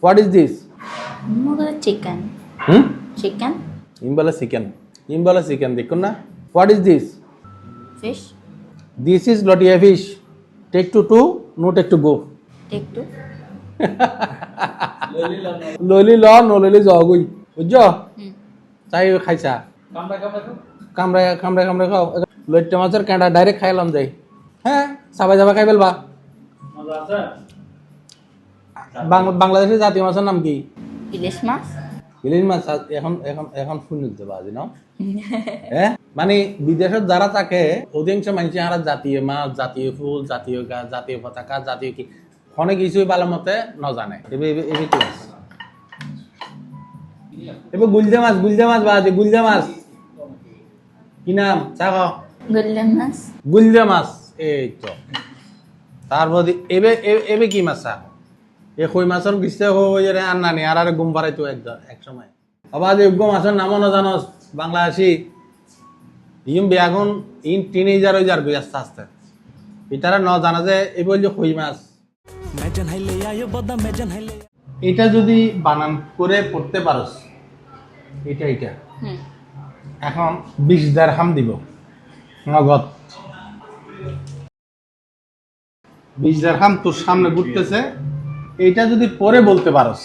What is this? Chicken. Chicken. Imbala chicken. দেখুন না? What is this? Fish. This is lotia fish. Take two, no take to go. Take two. ললি ল নললি জগুই বুঝছো চাই খাইছা কামড়া খাও লইট্টা মাছের কাঁটা ডাইরেক্ট খাইলাম যাই হ্যাঁ সাবাই খাই ফেলবা বাংলাদেশের জাতীয় মাছের নাম কি ইলিশ মাছ এখন শুনে দিতে পারি না হ্যাঁ মানে বিদেশত যারা থাকে অধিকাংশ মানুষ আর জাতীয় মাছ জাতীয় ফুল জাতীয় গাছ জাতীয় পতাকা জাতীয় কি অনেক কিছুই ভালো মতে ন জানে এবার গুলজা মাছ বাজে গুলজা মাছ কি নাম চাও গুলজা মাছ এই তো তারপর এবে কি মাছ চা এ কই মাছের গিসতে হয়ে আন্নানি আর গুম পারাই তো এক সময় আবার যোগ্য মাছের নামও না জানোস বাংলাদেশি ইম বেগুন ইন টিনেজার হয়ে যার আস্তে আস্তে এটারা ন জানা যে এই বলছে কই মাছ এটা যদি বানান করে পড়তে পারোস এটা এখন 20 দিরহাম দিব নগদ 20 দিরহাম তোর সামনে ঘুরতেছে এইটা যদি পরে বলতে পারোস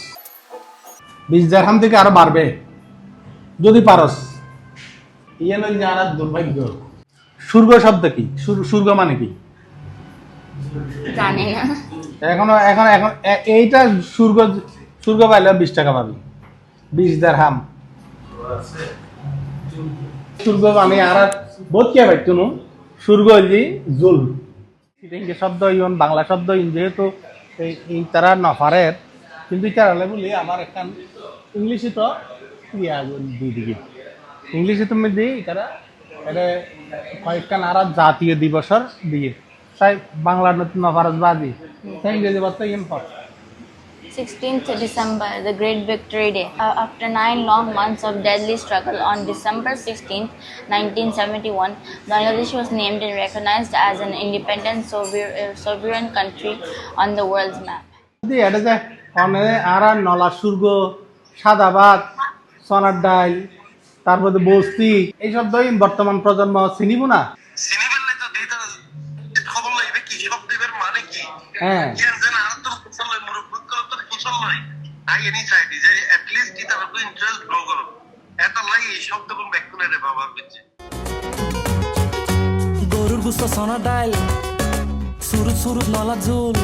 20 দিরহাম থেকে আরো বাড়বে যদি পারোস ইয়ে নয় যে আর দুর্ভাগ্য সূর্য শব্দ কি সূর্য মানে কি জানি না এখন এইটা সূর্য পাইলে 20 টাকা পাবি 20 দিরহাম সূর্য মানে আর বহুত কে ভাই তুমি সূর্য হইলি জুল ইংরেজি শব্দ ইন বাংলা শব্দ ইন যেহেতু এই তারা নফারের কিন্তু এটা হলে বলি আমার একখান ইংলিশে তো ইয়া দুই দিকে ইংলিশে তুমি দিই তারা এটা কয়েকখান আর জাতীয় দিবসর দিয়ে তাই বাংলা নফারত বাদি তাই ইংরেজি বার্তা ইম পর 16th December, the Great Victory Day. After 9 long months of deadly struggle, on December 16th, 1971, Bangladesh was named and recognized as an independent sovereign country on the world's map. এটা যে আর নলা সূর্য সাদা ভাত সোনার ডাল তারপরে বস্তি এই শব্দ বর্তমান প্রজন্ম চিনিব না হ্যাঁ গরুর গুস্ত সোনা ডাল সুরুত নলা ঝোল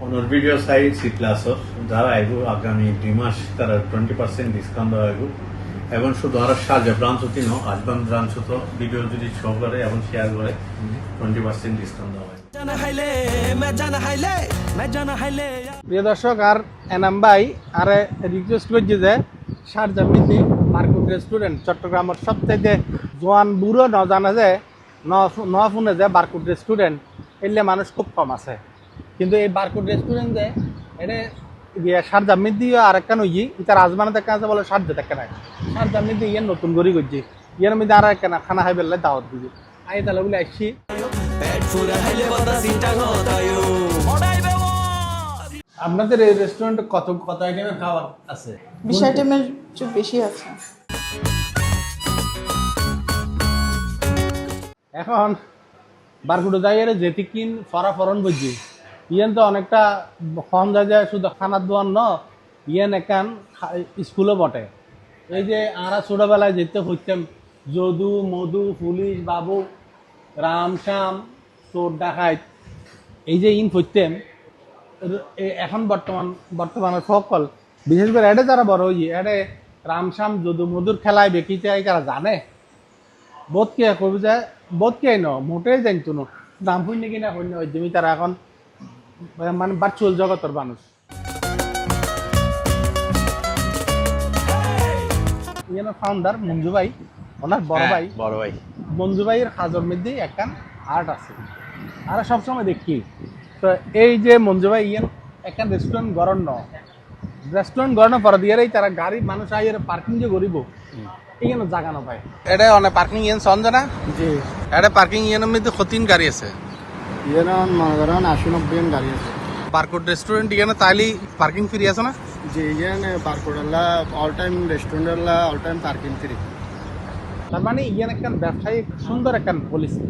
ওনার ভিডিও সাইট সি ক্লাসর যারা আইব আগামী 2 মাস তারা 20% ডিসকাউন্ট দেওয়া আইব এবং শুধু আর সাজা ব্রাঞ্চ হতি ন আজবান ব্রাঞ্চ তো ভিডিও যদি শো করে এবং শেয়ার করে 20% ডিসকাউন্ট দেওয়া হয় প্রিয় দর্শক আর এনাম ভাই আর রিকোয়েস্ট করছি যে শারজামিতি মার্কুট রেস্টুরেন্ট চট্টগ্রামের সবথেকে জোয়ান বুড়ো ন জানা যে ন শুনে যে বারকুট রেস্টুরেন্ট এলে মানুষ খুব কম আছে কিন্তু এই বারকুট রেস্টুরেন্ট যে এটা শারজামিতি আর একটা নই ইতার আজমানে দেখা আছে বলে শারজা দেখা নাই শারজামিতি ইয়ে নতুন গড়ি করছি ইয়ের মধ্যে আর একটা খানা খাই বেললে দাওয়াত দিবি আই তাহলে বলে আসছি আপনাদের এই রেস্টুরেন্টে কত আইটেমের খাবার আছে 20 আইটেমের চেয়ে বেশি আছে এখন বারকুটো যাইয়ের যেটি কিন ফরাফরন বুঝছি ইয়েন তো অনেকটা কম যায় শুধু খানার দোয়ান ন ইয়েন একান স্কুলও বটে এই যে আমরা ছোটবেলায় যেতে হইতাম যদু মধু পুলিশ বাবু রাম শ্যাম চোর ডাকাইত এই যে ইন হইতাম এখন বর্তমানের সকল বিশেষ করে এটা যারা বড় হই এটা রামশ্যাম যদু মধুর খেলায় বেকিতে তারা জানে বোধ কে কবি যায় বোধ কে ন মোটেই জানতো না নাম হইনি কিনা হইনি ওই জমি তারা এখন মানে ভার্চুয়াল জগতের মানুষ ইয়ের ফাউন্ডার মঞ্জু ভাই ওনার বড় ভাই মঞ্জু ভাইয়ের কাজের মধ্যে একখান আর্ট আছে আর সবসময় দেখি তো এই যে মঞ্জু ভাই ইয়েন একখান রেস্টুরেন্ট গড়ানো পরে দিয়ে তারা গাড়ি মানুষ আইয়ের পার্কিং যে করিব এইখানে জায়গা না পায় এটা অনেক পার্কিং ইয়েন সঞ্জে না জি এটা পার্কিং ইয়েনের মধ্যে 3 গাড়ি আছে ইয়েন মনে করেন 80-90 গাড়ি আছে বারকোড রেস্টুরেন্ট এখানে তাইলে পার্কিং ফ্রি আছে না? যে এখানে বারকোডাল্লা অল টাইম রেস্টুরেন্টলা অল টাইম পার্কিং ফ্রি। তার মানে ইয়ান একটা ব্যবসায়িক সুন্দর একটা পলিসি,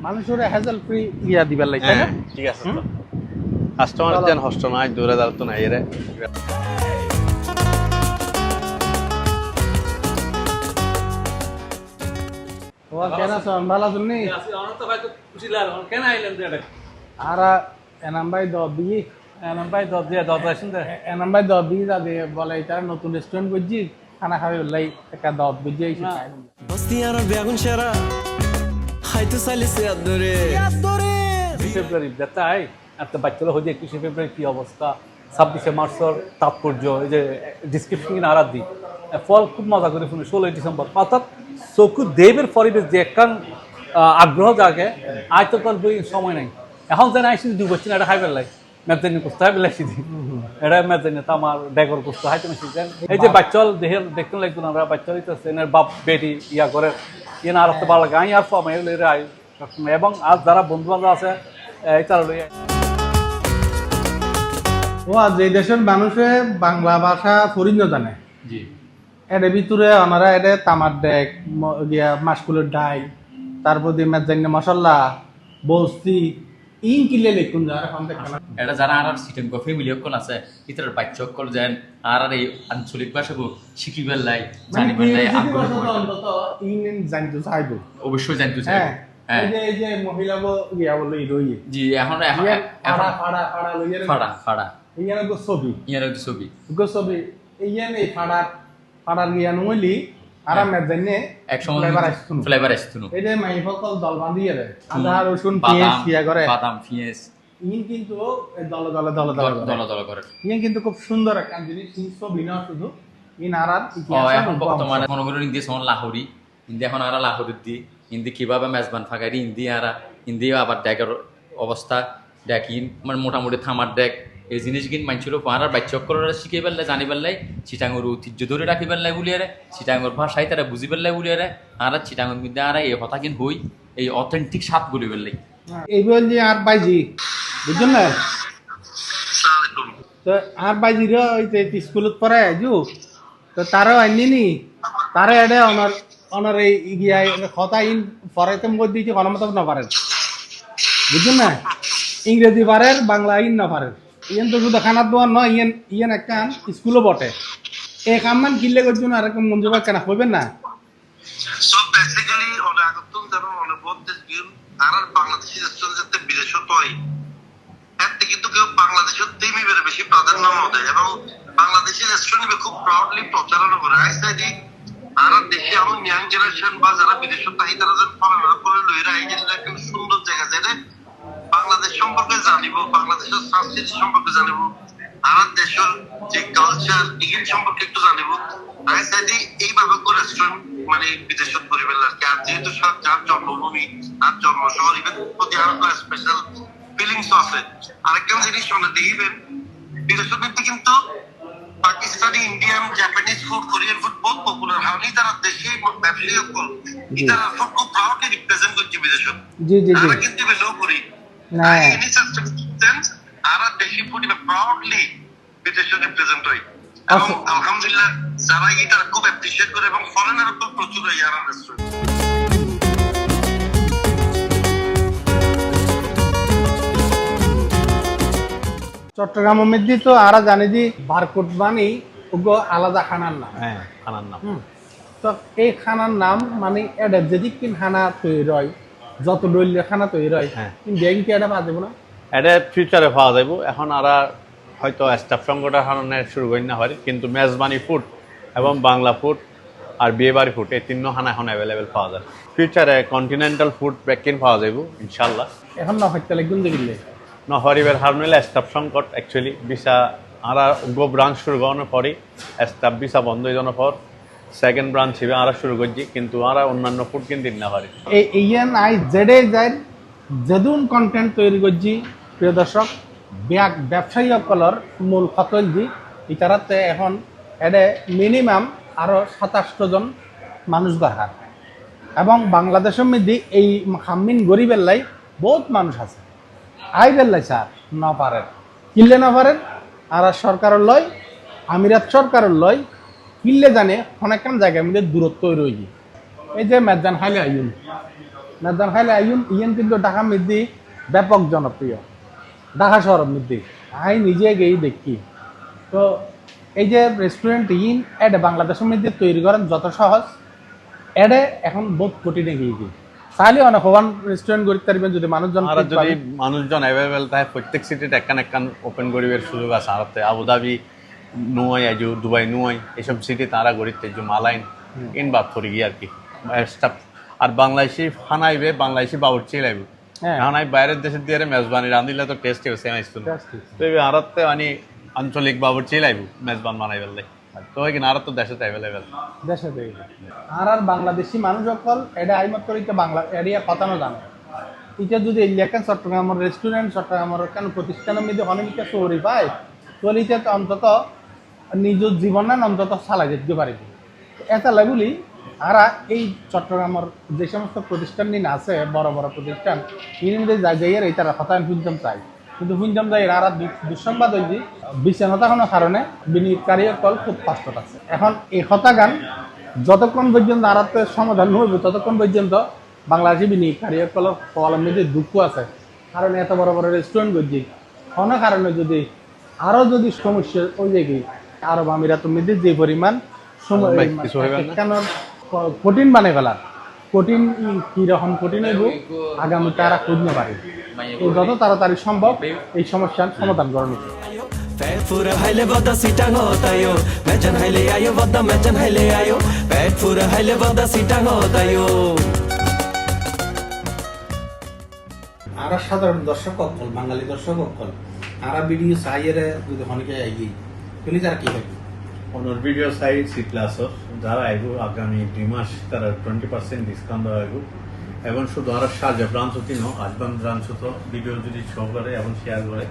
মানুষের হ্যাজেল ফ্রি ইয়া দিবার লাগে, তাই না? ঠিক আছে তো কাস্টমার যেন হষ্ট নাই দূরে দাঁড়াতো না এরে ও কেন আছো? ভালো আছো নি? আর এনাম ভাই দবি এনাম ভাই দবি যাবে বলে এটা নতুন রেস্টুরেন্ট করছি, খানা খাবে লাই একটা দব বুঝি এই বস্তি আর বেগুন সেরা খাইতে চাইলেছে আদরে ফেব্রুয়ারি তাই একটা বাচ্চারা হয়ে যায় 21 ফেব্রুয়ারি কি অবস্থা, 26শে মার্চের তাৎপর্য, এই যে ডিসক্রিপশন আরাত দিই ফল খুব মজা করে শুনে 16ই ডিসেম্বর অর্থাৎ চকু দেবের পরিবেশ যে একখান আগ্রহ জাগে আজ তো তোর বই সময় নাই এখন যেন আইসি দু বছর এটা খাই পেলাই মেজানি করতে হয় বেলাইছি দিই এটা মেজানি তো আমার ডেকর করতে হয় তুমি শিখছেন এই যে বাচ্চাল দেহের দেখতে লাগতো না আমরা বাচ্চা হইতেছে এনার বাপ বেটি ইয়া করে ইয়ে আর ভালো লাগে আমি আর ফর্ম এগুলো আই সবসময় এবং আর যারা বন্ধু বান্ধব আছে এই তারা লইয়া ও যে দেশের মানুষে বাংলা ভাষা ফরিঞ্জ জানে জি এর ভিতরে ওনারা এটা তামার ডেক গিয়া মাসকুলের ডাই তারপর দিয়ে মেজানি মশলা বস্তি ইন কিলে লিখুন যারা এখন দেখেন এটা যারা আর সিটেন কফি মিলিয়কল আছে ইতার বাচ্চকল যেন আর এই আঞ্চলিক ভাষাকে শিখিবার লাই জানিবার লাই আগ্রহ অন্তত ইন জানতে চাইবো অবশ্যই জানতে চাই হ্যাঁ এই যে মহিলা গিয়া বলে রই জি এখন এখন ফাড়া ফাড়া ফাড়া লইয়া ফাড়া ফাড়া ইয়ান গো ছবি ইয়ার ছবি ইয়ান এই ফাড়ার গিয়া নইলি আরাম মেজানি এক সময় ফ্লেভার আসতুনো এই যে মাই ফকল দল বাঁধিয়ে রে আদা রসুন পেঁয়াজ কিয়া করে বাদাম পেঁয়াজ ইন কিন্তু দল দল করে ইন কিন্তু খুব সুন্দর একটা জিনিস ছবি না শুধু ইন আরার এখন বর্তমানে মনে করেন ইন্দি সমন লাহোরি ইন্দি এখন আর লাহোরির দি ইন্দি কিভাবে মেজবান ফাঁকারি ইন্দি আবার ডেকের অবস্থা ডেক ইন মানে মোটামুটি থামার ডেক এই জিনিসগিন মানছিল পাহাড়ার বাচ্চক করে শিখে পেলে জানি পেলাই চিটাঙ্গর ঐতিহ্য ধরে রাখি পেলাই বুলিয়ারে চিটাঙ্গর ভাষায় তারা বুঝি পেলাই বুলিয়ারে আর চিটাঙ্গর মধ্যে আর এই হতাকিন হই এই অথেন্টিক স্বাদ বলি পেলাই এই বল যে আর বাইজি বুঝছেন না তো আর বাইজি রে ওই যে স্কুলত পড়ে আইজু তো তারও আইনি নি তারে এডে অনার এই গিয়া কথা ইন পড়াইতে মধ্যে দিয়েছে গণমত না পারেন বুঝছেন না ইংরেজি পারেন বাংলা ইন না পারেন ইয়ান তো শুধু খানার দোয়ার নয় ইয়ান একটা স্কুলও বটে এই কামান কিনলে করছো না এরকম মঞ্জু ভাই কেনা হইবেন না সো বেসিক্যালি ওরা আগতুন যারা অনুভব দিন আর বাংলাদেশি রেস্টুরেন্ট যাতে বিদেশত হয় এতে কিন্তু কেউ বাংলাদেশের তেমিবের বেশি প্রাধান্য দেয় এবং বাংলাদেশি রেস্টুরেন্ট খুব প্রাউডলি প্রচারণা করে আইসাইডি আর দেশে আমার ইয়াং জেনারেশন বা যারা বিদেশত তাই তারা যেন পড়াশোনা করে লইরা এই যে একটা সুন্দর জায়গা যেটা বাংলাদেশ সম্পর্কে জানিব বাংলাদেশের সংস্কৃতি সম্পর্কে জানিব আর দেশের যে কালচার এগুলো সম্পর্কে একটু জানিব আইসাইডি এইভাবে করে রেস্টুরেন্ট মানে বিদেশত পরিবেশ আর কি আর যেহেতু যার জন্মভূমি আর জন্ম শহর ইভেন প্রতি আর স্পেশাল ফিলিংস আছে আরেকটা জিনিস মনে দেখবেন বিদেশত কিন্তু Pakistani Indian Japanese food Korean food বহুত পপুলার হয় তারা দেশে ব্যবসায়ী তারা ফুড খুব প্রাউডলি রিপ্রেজেন্ট করছে বিদেশত জি জি জি আমরা কিন্তু বেশিও করি না আর দেশি ফুড প্রাউডলি বিদেশে রিপ্রেজেন্ট হয় এবং আলহামদুলিল্লাহ যারা এটা খুব অ্যাপ্রিশিয়েট করে এবং ফরেনার উপর প্রচুর ইয়ারা রেস্টুরেন্ট চট্টগ্রামের মধ্যে তো আরা জানি যে বারকোড মানে ওগো আলাদা খানার নাম হ্যাঁ খানার নাম তো এই খানার নাম মানে এটা যদি কিন খানা তৈরি হয় যত দলীয় খানা তৈরি হয় হ্যাঁ কিন্তু কি এটা পাওয়া যাবো না এটা ফিউচারে পাওয়া যাব এখন আর হয়তো স্টাফ সংকটের কারণে শুরু করি না হয় কিন্তু মেজবানি ফুড এবং বাংলা ফুড আর বিয়েবাড়ি ফুড এই তিন খানা এখন অ্যাভেলেবেল পাওয়া যায় ফিউচারে কন্টিনেন্টাল ফুড ব্যাকিং পাওয়া যাব ইনশাল্লাহ এখন না হইতে লাগবে দেখলে নহরিবের হার নিলে স্টাফ সংকট অ্যাকচুয়ালি ভিসা আর গো ব্রাঞ্চ শুরু করানোর পরই স্টাফ ভিসা বন্ধ হয়ে যাওয়ার পর সেকেন্ড ব্রাঞ্চ হিসেবে আর শুরু করছি কিন্তু আর অন্যান্য ফুড কিনতে না পারি এই আই জেডে যাই যেদুন কন্টেন্ট তৈরি করছি প্রিয় দর্শক ব্যবসায়ী সকলের মূল খতল জি ইতারাতে এখন এডে মিনিমাম আরও 27 জন মানুষ দরকার এবং বাংলাদেশের মধ্যে এই খামিন গরিবের লাই বহুত মানুষ আছে আই বেল্লাই স্যার না পারে কিনলে না পারেন আর সরকারের লয় আমিরাত সরকারের লয় কিনলে জানে অনেকখান জায়গার মধ্যে দূরত্ব রয়েছে। এই যে মেজান খাইলে আইন ইয়েন কিন্তু ঢাকা মধ্যে ব্যাপক জনপ্রিয়, ঢাকা শহরের মধ্যে আমি নিজে গিয়ে দেখি। তো এই যে রেস্টুরেন্ট ইন এটা বাংলাদেশের মধ্যে তৈরি করেন যত সহজ, এটা এখন বহুত কঠিন গিয়ে চাইলে অনেক হওয়ান রেস্টুরেন্ট করতে পারবেন যদি মানুষজন আর যদি মানুষজন অ্যাভেলেবেল থাকে প্রত্যেক সিটিতে একখান ওপেন করিবার সুযোগ আছে। আরতে আবুধাবি নুয়াই আইজু দুবাই নুয়াই এসব সিটি তারা গড়িতে যে মালাইন ইন বাদ করি গিয়ে আর কি স্টাফ। আর বাংলাদেশি খানাইবে বাংলাদেশি বাবুর্চি লাইবে খানাই বাইরের দেশের দিয়ে মেজবানি রাঁধিলে তো টেস্ট সেম আসতো না। তো আরতে মানে আঞ্চলিক বাবুর্চি লাইব মেজবান বানাই ফেললে তো হয় কিনা আর তো দেশে অ্যাভেলেবেল দেশে আর বাংলাদেশি মানুষ সকল এটা আইমাত্র এটা বাংলা এরিয়া কথা না জানে। এটা যদি লেখেন চট্টগ্রামের রেস্টুরেন্ট চট্টগ্রামের কেন প্রতিষ্ঠানের মধ্যে অনেক চৌরি পায় তাহলে এটা অন্তত নিজের জীবনে অন্তত চালাই যেতে পারিব। এটা লাগুলি আর এই চট্টগ্রামের যে সমস্ত প্রতিষ্ঠান নিন আছে বড় বড় প্রতিষ্ঠান এর মধ্যে যাইয়ের এই তারা কথা আমি শুনতাম চাই, কিন্তু শুনতাম যাই আর দুঃসংবাদ হয়েছি বিচ্ছিন্নতা কোনো কারণে বিনিয়োগকারী কল খুব কষ্ট আছে। এখন এই হতাগান যতক্ষণ পর্যন্ত আরাতে সমাধান হইব ততক্ষণ পর্যন্ত বাংলাদেশি বিনিয়োগকারী কলের মধ্যে দুঃখ আছে। কারণ এত বড় বড় রেস্টুরেন্ট করছি কোনো কারণে যদি আরও যদি সমস্যা ওই জায়গায় আরব আমিরাতের মধ্যে যে পরিমাণ সময় কঠিন বানাই ফেলার কঠিন কীরকম কঠিন হইব আগামী তারা খুঁজতে পারে। যত তাড়াতাড়ি সম্ভব এই সমস্যার সমাধান করা উচিত। পেট ফুরা হাইলে বদা সিটাঙ্গ তাইও মেজান হাইলে আয়ো বদা মেজান হাইলে আয়ো পেট ফুরা হাইলে বদা সিটাঙ্গ তাইও। আর সাধারণ দর্শক অকল বাঙালি দর্শক অকল আর ভিডিও চাইয়ের যদি অনেকে আইগি বলি তারা কি হবে ওনার ভিডিও চাই সি প্লাসর যারা আইব আগামী 2 মাস তারা 20% ডিসকাউন্ট দেওয়া হইব। এবং শুধু আর শারজা ব্রাঞ্চ হতি ন আজবান ব্রাঞ্চ তো ভিডিও যদি শো করে এবং শেয়ার করে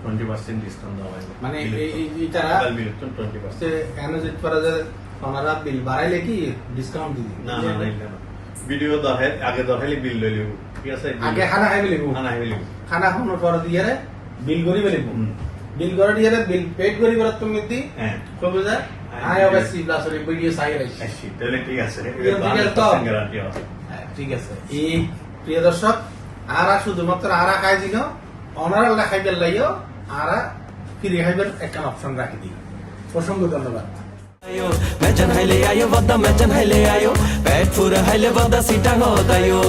20% ডিসকাউন্ট দেওয়া হইব। মানে এই তারা 20% এনার্জি করা যায় ওনারা বিল বাড়াইলে কি ডিসকাউন্ট দিবি? না না না ভিডিও দহে আগে দহেলি বিল লই লিব ঠিক আছে আগে খানা খাইবে লিব খানা খাওয়ানোর পর দিয়ে বিল করিবে লিব বিল করে দিয়ে বিল পেড করিবে তুমি দি হ্যাঁ কবে যায় আই অবশ্যই প্লাসের ভিডিও চাই আসি তাহলে ঠিক আছে গ্যারান্টি আছে। ঠিক আছে এই প্রিয় দর্শক আর শুধুমাত্র আর খাই দিন অনার খাইবার লাইও আর ফ্রি খাইবার একটা অপশন রাখি দিই। অসংখ্য ধন্যবাদ। মেজান হাইলে আয়ো বদা মেজান হাইলে আয়ো পেট ফুরা হাইলে বদা সিটাঙ্গ তাইও।